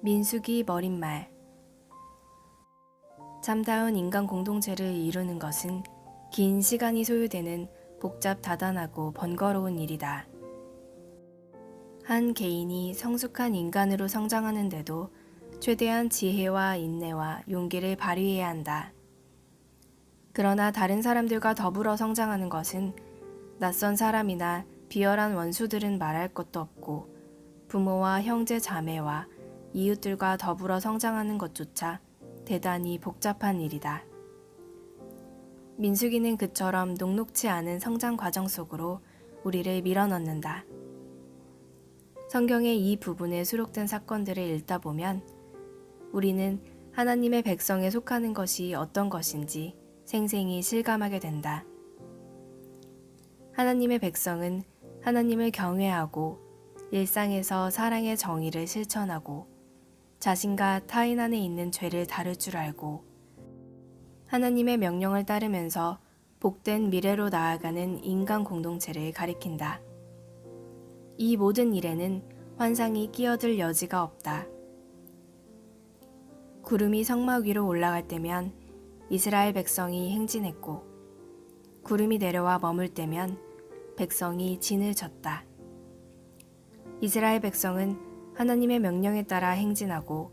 민수기 머릿말. 참다운 인간 공동체를 이루는 것은 긴 시간이 소요되는 복잡 다단하고 번거로운 일이다. 한 개인이 성숙한 인간으로 성장하는데도 최대한 지혜와 인내와 용기를 발휘해야 한다. 그러나 다른 사람들과 더불어 성장하는 것은 낯선 사람이나 비열한 원수들은 말할 것도 없고 부모와 형제 자매와 이웃들과 더불어 성장하는 것조차 대단히 복잡한 일이다. 민수기는 그처럼 녹록치 않은 성장 과정 속으로 우리를 밀어넣는다. 성경의 이 부분에 수록된 사건들을 읽다 보면 우리는 하나님의 백성에 속하는 것이 어떤 것인지 생생히 실감하게 된다. 하나님의 백성은 하나님을 경외하고 일상에서 사랑의 정의를 실천하고 자신과 타인 안에 있는 죄를 다룰 줄 알고 하나님의 명령을 따르면서 복된 미래로 나아가는 인간 공동체를 가리킨다. 이 모든 일에는 환상이 끼어들 여지가 없다. 구름이 성막 위로 올라갈 때면 이스라엘 백성이 행진했고 구름이 내려와 머물 때면 백성이 진을 쳤다. 이스라엘 백성은 하나님의 명령에 따라 행진하고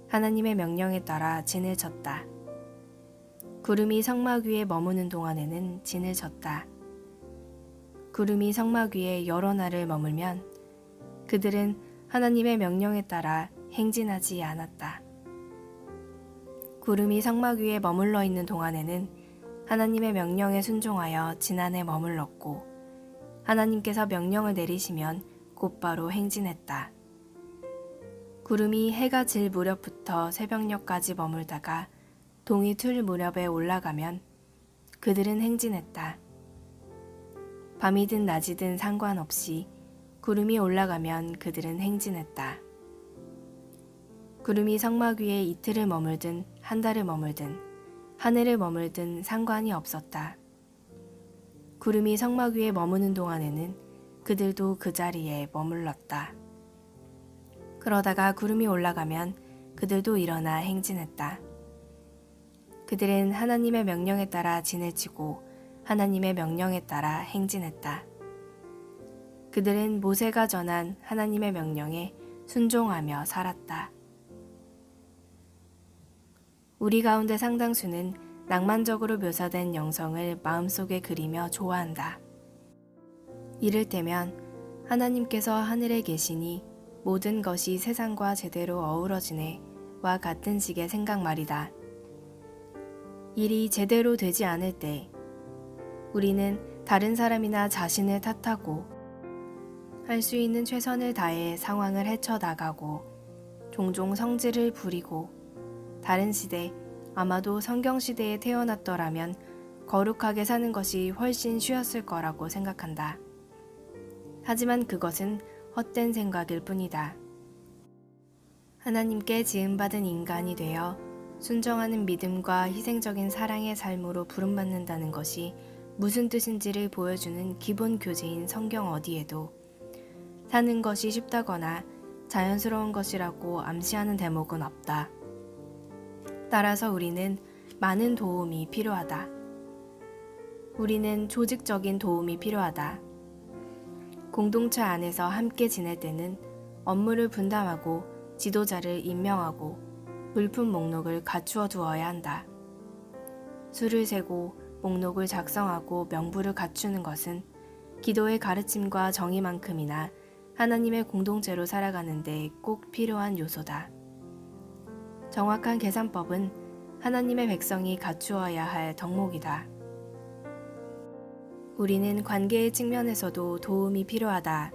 하나님의 명령에 따라 진을 쳤다. 구름이 성막 위에 머무는 동안에는 진을 쳤다. 구름이 성막 위에 여러 날을 머물면 그들은 하나님의 명령에 따라 행진하지 않았다. 구름이 성막 위에 머물러 있는 동안에는 하나님의 명령에 순종하여 진 안에 머물렀고 하나님께서 명령을 내리시면 곧바로 행진했다. 구름이 해가 질 무렵부터 새벽녘까지 머물다가 동이 틀 무렵에 올라가면 그들은 행진했다. 밤이든 낮이든 상관없이 구름이 올라가면 그들은 행진했다. 구름이 성막 위에 이틀을 머물든 한 달을 머물든 하늘을 머물든 상관이 없었다. 구름이 성막 위에 머무는 동안에는 그들도 그 자리에 머물렀다. 그러다가 구름이 올라가면 그들도 일어나 행진했다. 그들은 하나님의 명령에 따라 진을 치고 하나님의 명령에 따라 행진했다. 그들은 모세가 전한 하나님의 명령에 순종하며 살았다. 우리 가운데 상당수는 낭만적으로 묘사된 영성을 마음속에 그리며 좋아한다. 이를테면 하나님께서 하늘에 계시니 모든 것이 세상과 제대로 어우러지네 와 같은 식의 생각 말이다. 일이 제대로 되지 않을 때 우리는 다른 사람이나 자신을 탓하고 할 수 있는 최선을 다해 상황을 헤쳐나가고 종종 성질을 부리고 다른 시대, 아마도 성경시대에 태어났더라면 거룩하게 사는 것이 훨씬 쉬웠을 거라고 생각한다. 하지만 그것은 헛된 생각일 뿐이다. 하나님께 지음받은 인간이 되어 순정하는 믿음과 희생적인 사랑의 삶으로 부름받는다는 것이 무슨 뜻인지를 보여주는 기본 교재인 성경 어디에도 사는 것이 쉽다거나 자연스러운 것이라고 암시하는 대목은 없다. 따라서 우리는 많은 도움이 필요하다. 우리는 조직적인 도움이 필요하다. 공동체 안에서 함께 지낼 때는 업무를 분담하고 지도자를 임명하고 물품 목록을 갖추어 두어야 한다. 수를 세고 목록을 작성하고 명부를 갖추는 것은 기도의 가르침과 정의만큼이나 하나님의 공동체로 살아가는 데 꼭 필요한 요소다. 정확한 계산법은 하나님의 백성이 갖추어야 할 덕목이다. 우리는 관계의 측면에서도 도움이 필요하다.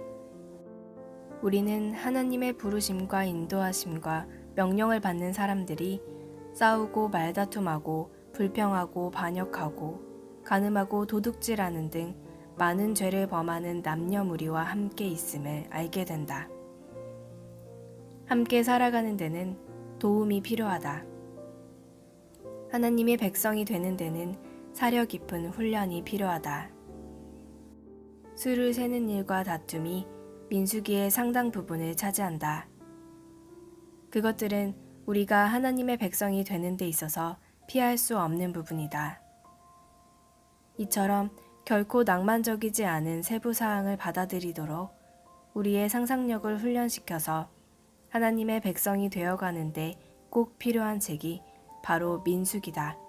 우리는 하나님의 부르심과 인도하심과 명령을 받는 사람들이 싸우고 말다툼하고 불평하고 반역하고 간음하고 도둑질하는 등 많은 죄를 범하는 남녀 무리와 함께 있음을 알게 된다. 함께 살아가는 데는 도움이 필요하다. 하나님의 백성이 되는 데는 사려 깊은 훈련이 필요하다. 수를 세는 일과 다툼이 민수기의 상당 부분을 차지한다. 그것들은 우리가 하나님의 백성이 되는 데 있어서 피할 수 없는 부분이다. 이처럼 결코 낭만적이지 않은 세부 사항을 받아들이도록 우리의 상상력을 훈련시켜서 하나님의 백성이 되어가는데 꼭 필요한 책이 바로 민수기다.